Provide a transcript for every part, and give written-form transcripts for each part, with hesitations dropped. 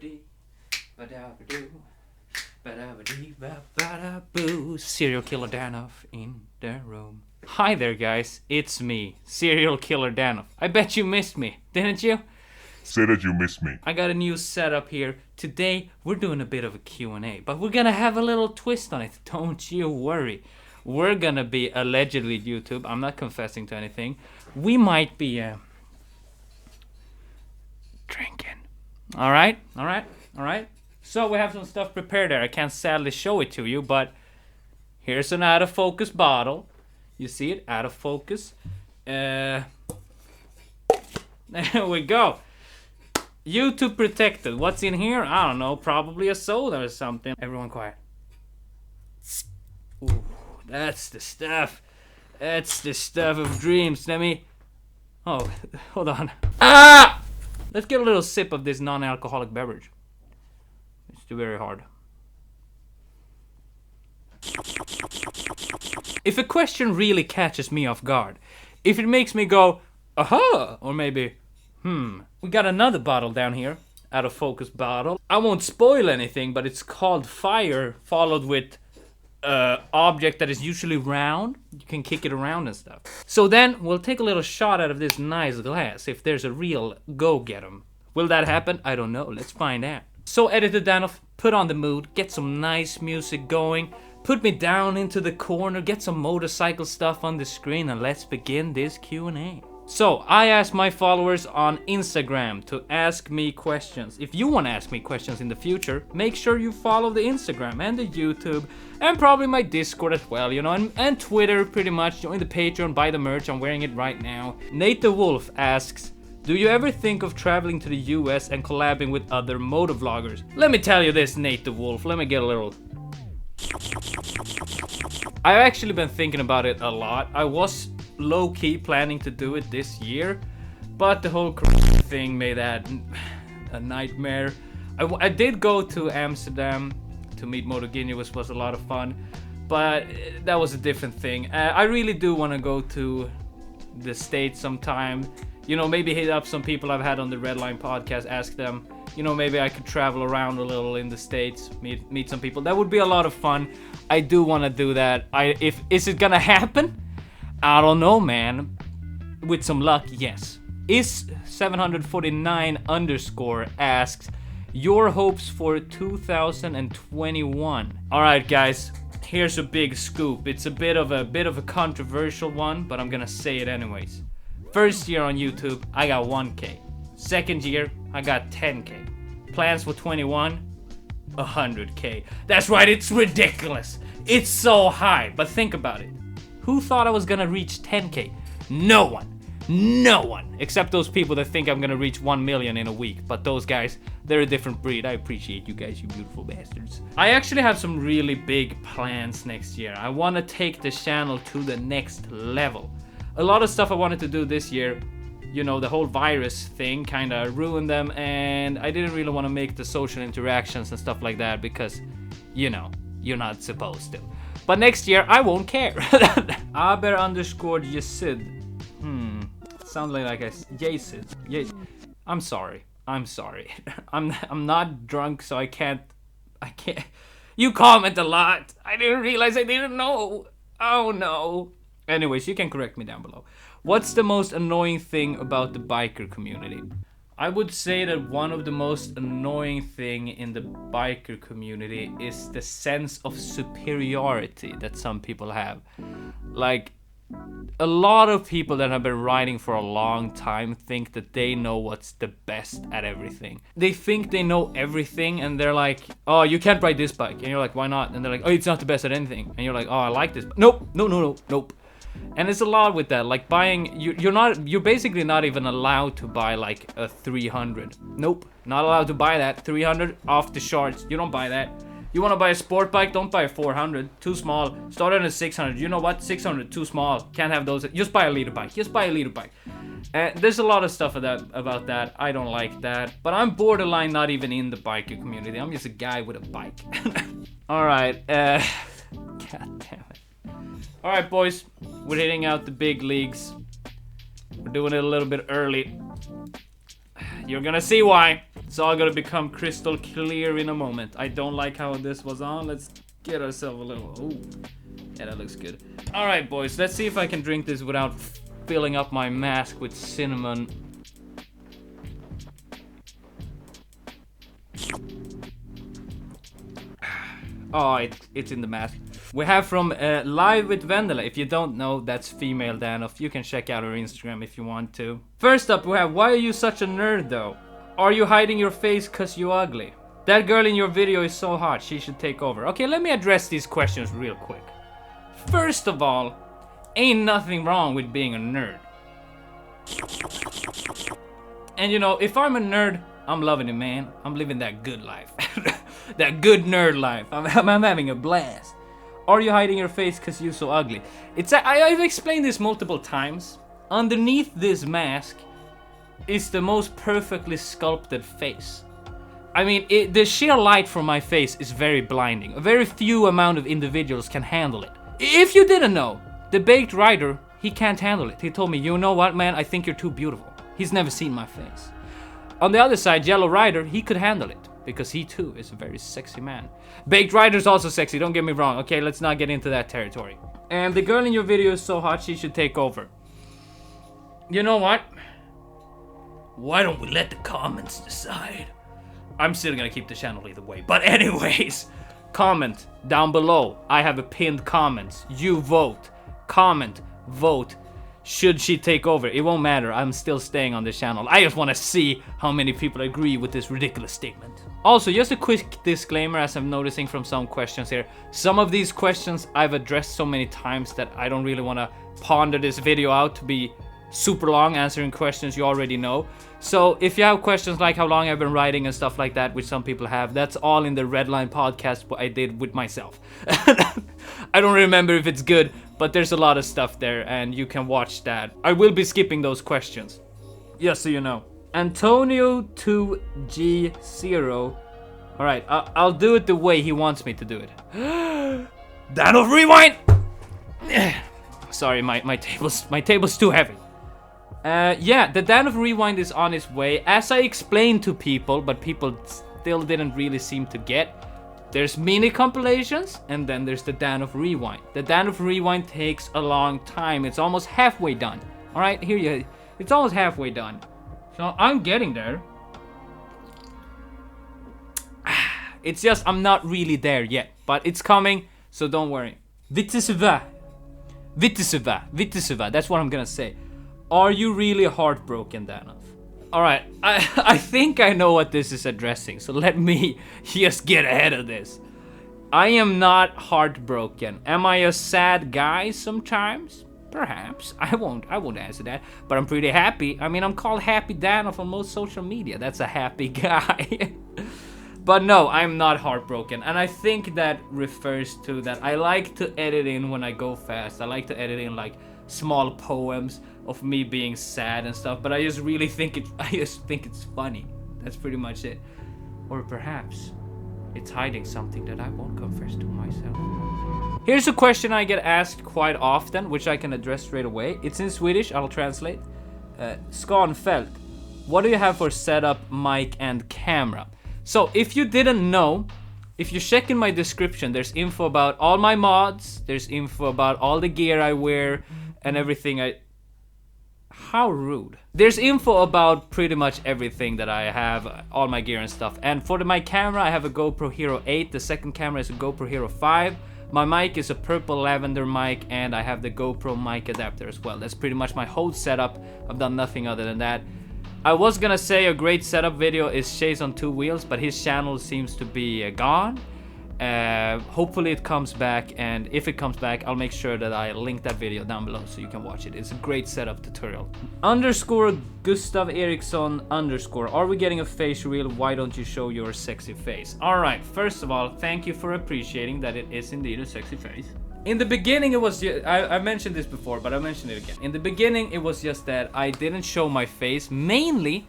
Ba-da-ba-dee, ba-da-ba-doo, ba-da-ba-dee, ba-da-ba-doo. Serial killer Danof in the room. Hi there, guys. It's me, Serial Killer Danof. I bet you missed me, didn't you? Say that you missed me. I got a new setup here. Today, we're doing a bit of a Q&A, but we're gonna have a little twist on it. Don't you worry. We're gonna be allegedly YouTube. I'm not confessing to anything. We might be drinking. All right. So we have some stuff prepared there. I can't sadly show it to you, but here's an out of focus bottle. You see it? Out of focus. There we go. YouTube protected. What's in here? I don't know. Probably a soda or something. Everyone quiet. Ooh, that's the stuff. That's the stuff of dreams. Let me... Oh, hold on. Ah! Let's get a little sip of this non-alcoholic beverage. It's too very hard. If a question really catches me off guard, if it makes me go, aha, or maybe, we got another bottle down here, out of focus bottle. I won't spoil anything, but it's called Fire, followed with object that is usually round. You can kick it around and stuff. So then we'll take a little shot out of this nice glass. If there's a real go get 'em. Will that happen? I don't know. Let's find out. So Editor Danof, put on the mood, get some nice music going, put me down into the corner, get some motorcycle stuff on the screen, and let's begin this Q&A. So, I asked my followers on Instagram to ask me questions. If you want to ask me questions in the future, make sure you follow the Instagram and the YouTube, and probably my Discord as well, you know, and Twitter pretty much. Join the Patreon, buy the merch, I'm wearing it right now. Nate the Wolf asks, do you ever think of traveling to the US and collabing with other motovloggers? Let me tell you this, Nate the Wolf, let me get a little... I've actually been thinking about it a lot. I was low-key planning to do it this year, but the whole thing made that a nightmare. I did go to Amsterdam to meet Motoginja, which was a lot of fun, but that was a different thing. I really do want to go to the States sometime. You know, maybe hit up some people I've had on the Redline Podcast, ask them, you know, maybe I could travel around a little in the States, meet some people. That would be a lot of fun. I do want to do that. Is it gonna happen? I don't know, man. With some luck, yes. Is749_ asks, your hopes for 2021. Alright guys, here's a big scoop. It's a bit of a controversial one, but I'm gonna say it anyways. First year on YouTube, I got 1K. Second year, I got 10K. Plans for 21, 100K. That's right, it's ridiculous. It's so high, but think about it. Who thought I was gonna reach 10K? No one. No one. Except those people that think I'm gonna reach 1 million in a week. But those guys, they're a different breed. I appreciate you guys, you beautiful bastards. I actually have some really big plans next year. I wanna take the channel to the next level. A lot of stuff I wanted to do this year, you know, the whole virus thing kinda ruined them, and I didn't really wanna make the social interactions and stuff like that because, you know, you're not supposed to. But next year, I won't care. Aber_Yesid. Sounds like Yesid. I'm sorry. I'm not drunk, so I can't. You comment a lot. I didn't realize I didn't know. Oh no. Anyways, you can correct me down below. What's the most annoying thing about the biker community? I would say that one of the most annoying thing in the biker community is the sense of superiority that some people have. Like, a lot of people that have been riding for a long time think that they know what's the best at everything. They think they know everything, and they're like, oh, you can't ride this bike. And you're like, why not? And they're like, oh, it's not the best at anything. And you're like, oh, I like this. Nope. And it's a lot with that, like buying, you're basically not even allowed to buy like a 300. Nope, not allowed to buy that. 300 off the charts, you don't buy that. You want to buy a sport bike, don't buy a 400, too small. Start on a 600, you know what, 600, too small, can't have those. Just buy a liter bike, There's a lot of stuff about that, I don't like that. But I'm borderline not even in the biker community, I'm just a guy with a bike. Alright, god damn it. Alright boys, we're hitting out the big leagues. We're doing it a little bit early. You're gonna see why. It's all gonna become crystal clear in a moment. I don't like how this was on. Let's get ourselves a little... Ooh. Yeah, that looks good. Alright, boys. Let's see if I can drink this without filling up my mask with cinnamon. Oh, it's in the mask. We have from Live with Vendela. If you don't know, that's female Danof. You can check out her Instagram if you want to. First up, we have, why are you such a nerd though? Are you hiding your face cause you ugly? That girl in your video is so hot, she should take over. Okay, let me address these questions real quick. First of all, ain't nothing wrong with being a nerd. And you know, if I'm a nerd, I'm loving it, man. I'm living that good life. That good nerd life. I'm having a blast. Are you hiding your face because you're so ugly? I've explained this multiple times. Underneath this mask is the most perfectly sculpted face. I mean, the sheer light from my face is very blinding. A very few amount of individuals can handle it. If you didn't know, the Baked Rider, he can't handle it. He told me, you know what, man, I think you're too beautiful. He's never seen my face. On the other side, Yellow Rider, he could handle it. Because he too is a very sexy man. Baked Rider's also sexy, don't get me wrong. Okay, let's not get into that territory. And the girl in your video is so hot, she should take over. You know what? Why don't we let the comments decide? I'm still gonna keep the channel either way. But anyways, comment down below. I have a pinned comment. You vote. Comment. Vote. Should she take over? It won't matter. I'm still staying on this channel. I just want to see how many people agree with this ridiculous statement. Also, just a quick disclaimer as I'm noticing from some questions here. Some of these questions I've addressed so many times that I don't really want to ponder this video out to be super long answering questions you already know. So if you have questions like how long I've been writing and stuff like that, which some people have, that's all in the Redline podcast I did with myself. I don't remember if it's good, but there's a lot of stuff there and you can watch that. I will be skipping those questions, just so you know. Antonio 2G0. Alright, I'll do it the way he wants me to do it. Danof rewind! Sorry, my table's too heavy. Yeah, the Danof rewind is on its way, as I explained to people, but people still didn't really seem to get. There's mini compilations, and then there's the Danof rewind. The Danof rewind takes a long time. It's almost halfway done. All right, here you. It's almost halfway done. So I'm getting there. It's just I'm not really there yet, but it's coming. So don't worry. Viteseva. That's what I'm gonna say. Are you really heartbroken, Danof? Alright, I think I know what this is addressing, so let me just get ahead of this. I am not heartbroken. Am I a sad guy sometimes? Perhaps. I won't answer that, but I'm pretty happy. I mean, I'm called Happy Danof on most social media. That's a happy guy. But no, I'm not heartbroken, and I think that refers to that I like to edit in when I go fast. I like to edit in like small poems of me being sad and stuff, but I just really think it's funny. That's pretty much it. Or perhaps it's hiding something that I won't confess to myself. Here's a question I get asked quite often, which I can address straight away. It's in Swedish, I'll translate. Skanfelt, what do you have for setup, mic, and camera? So if you didn't know, if you check in my description, there's info about all my mods, there's info about all the gear I wear, and everything How rude. There's info about pretty much everything that I have, all my gear and stuff. And for my camera, I have a GoPro Hero 8. The second camera is a GoPro Hero 5. My mic is a purple lavender mic, and I have the GoPro mic adapter as well. That's pretty much my whole setup. I've done nothing other than that. I was gonna say a great setup video is Chase on 2 Wheels, but his channel seems to be gone. Hopefully it comes back, and if it comes back, I'll make sure that I link that video down below so you can watch it. It's a great setup tutorial. _ Gustav Eriksson _ are we getting a face reveal? Why don't you show your sexy face? Alright, first of all, thank you for appreciating that it is indeed a sexy face. In the beginning it was I mentioned this before, but I mentioned it again. In the beginning it was just that I didn't show my face, mainly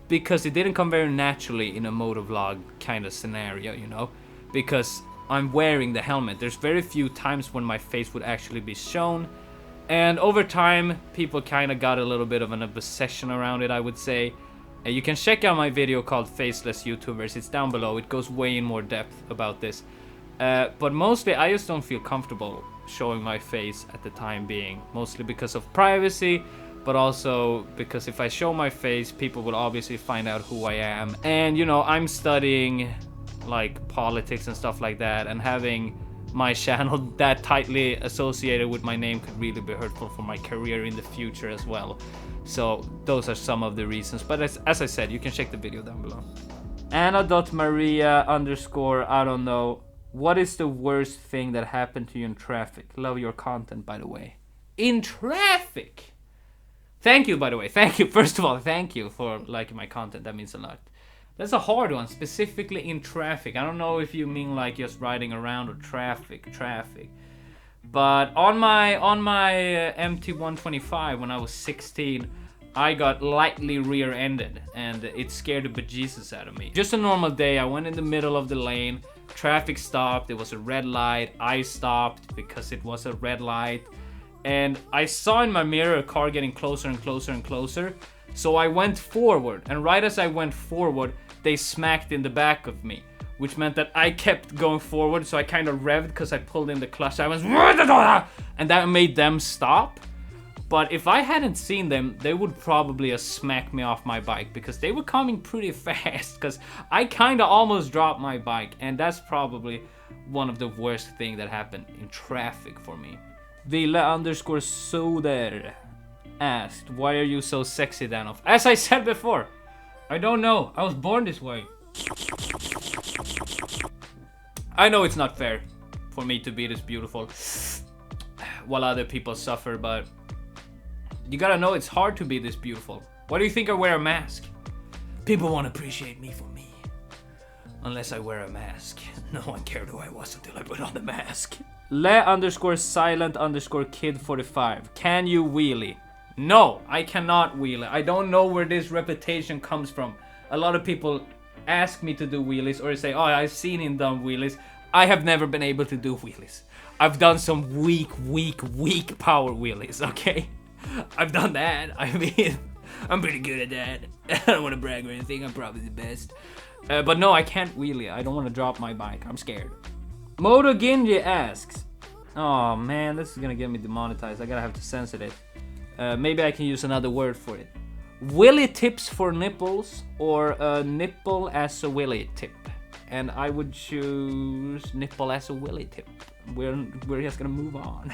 because it didn't come very naturally in a motovlog kind of scenario, you know, because I'm wearing the helmet. There's very few times when my face would actually be shown, and over time people kind of got a little bit of an obsession around it, I would say, You can check out my video called Faceless YouTubers. It's down below. It goes way in more depth about this. But mostly I just don't feel comfortable showing my face at the time being. Mostly because of privacy, but also because if I show my face, people will obviously find out who I am. And you know, I'm studying like politics and stuff like that, and having my channel that tightly associated with my name could really be hurtful for my career in the future as well. So those are some of the reasons, but as I said, you can check the video down below. Anna.Maria_, I don't know. What is the worst thing that happened to you in traffic? Love your content, by the way. In traffic? Thank you, by the way. Thank you. First of all, thank you for liking my content. That means a lot. That's a hard one, specifically in traffic. I don't know if you mean like just riding around or traffic. But on my MT-125 when I was 16, I got lightly rear-ended and it scared the bejesus out of me. Just a normal day, I went in the middle of the lane, traffic stopped, it was a red light, I stopped because it was a red light, and I saw in my mirror a car getting closer and closer and closer, so I went forward, and right as I went forward, they smacked in the back of me, which meant that I kept going forward, so I kind of revved because I pulled in the clutch. I was, and that made them stop. But if I hadn't seen them, they would probably have smacked me off my bike because they were coming pretty fast, because I kind of almost dropped my bike, and that's probably one of the worst things that happened in traffic for me. Ville_Soder asked, why are you so sexy, Danof? As I said before, I don't know. I was born this way. I know it's not fair for me to be this beautiful while other people suffer, but you gotta know it's hard to be this beautiful. Why do you think I wear a mask? People won't appreciate me for me unless I wear a mask. No one cared who I was until I put on the mask. Le_silent_kid45. Can you wheelie? No, I cannot wheelie. I don't know where this reputation comes from. A lot of people ask me to do wheelies or say, oh, I've seen him done wheelies. I have never been able to do wheelies. I've done some weak power wheelies, okay? I've done that. I mean, I'm pretty good at that. I don't want to brag or anything. I'm probably the best. But no, I can't wheelie. I don't want to drop my bike. I'm scared. Moto Ginji asks, oh man, this is gonna get me demonetized. I gotta have to censor it. Maybe I can use another word for it. Willy tips for nipples or a nipple as a willy tip? And I would choose nipple as a willy tip. We're just gonna move on.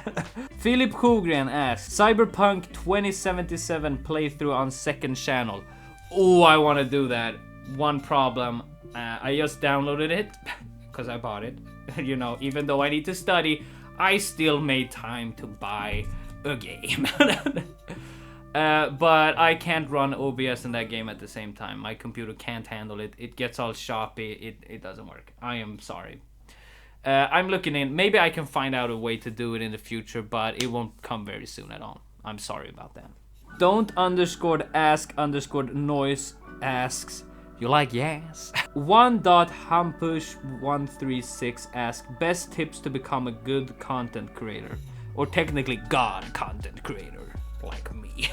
Philip Kogren asks, Cyberpunk 2077 playthrough on second channel. Oh, I want to do that. One problem, I just downloaded it because I bought it. You know, even though I need to study, I still made time to buy a game. But I can't run OBS in that game at the same time. My computer can't handle it. It gets all choppy. It doesn't work. I am sorry. I'm looking in. Maybe I can find out a way to do it in the future, but it won't come very soon at all. I'm sorry about that. Don't_ask_noise asks, you like yes? 1.hampush136 asks, best tips to become a good content creator, or technically God content creator like me.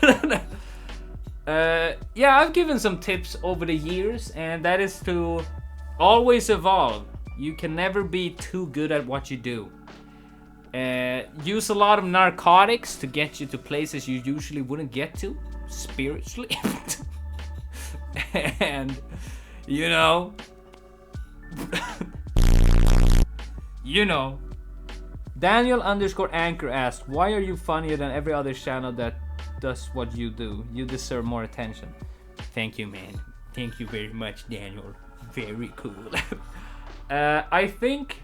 Yeah, I've given some tips over the years, and that is to always evolve. You can never be too good at what you do. Use a lot of narcotics to get you to places you usually wouldn't get to, spiritually. And, you know, Daniel_Anchor asked, why are you funnier than every other channel that does what you do? You deserve more attention. Thank you, man. Thank you very much, Daniel. Very cool. I think,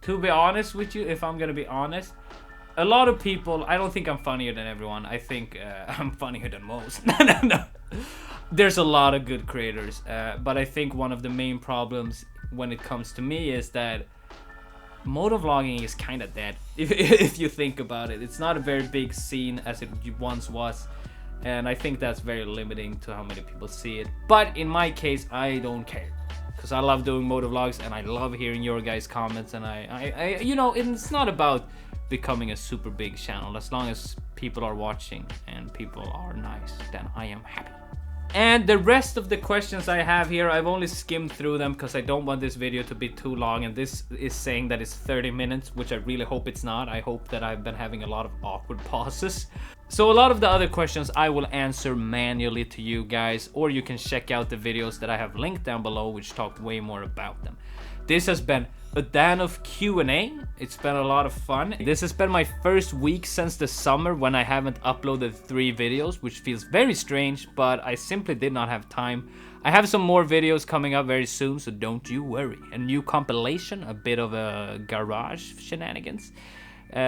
to be honest with you, if I'm gonna be honest, a lot of people, I don't think I'm funnier than everyone. I think I'm funnier than most. No. There's a lot of good creators, but I think one of the main problems when it comes to me is that motovlogging is kind of dead. If you think about it, it's not a very big scene as it once was, and I think that's very limiting to how many people see it. But in my case, I don't care, because I love doing motovlogs and I love hearing your guys' comments, and I you know, it's not about becoming a super big channel. As long as people are watching and people are nice, then I am happy. And the rest of the questions I have here, I've only skimmed through them because I don't want this video to be too long, and this is saying that it's 30 minutes, which I really hope it's not. I hope that I've been having a lot of awkward pauses. So a lot of the other questions I will answer manually to you guys, or you can check out the videos that I have linked down below which talk way more about them. This has been a Danof Q&A. It's been a lot of fun. This has been my first week since the summer when I haven't uploaded 3 videos, which feels very strange, but I simply did not have time. I have some more videos coming up very soon, so don't you worry. A new compilation, a bit of a garage shenanigans.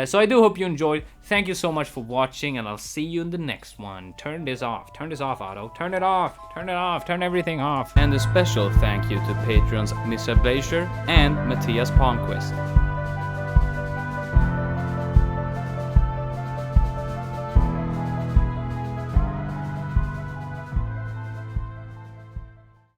So I do hope you enjoyed. Thank you so much for watching, and I'll see you in the next one. Turn this off. Turn this off, Otto. Turn it off. Turn it off. Turn everything off. And a special thank you to patrons Nissa Blazer and Matthias Palmquist.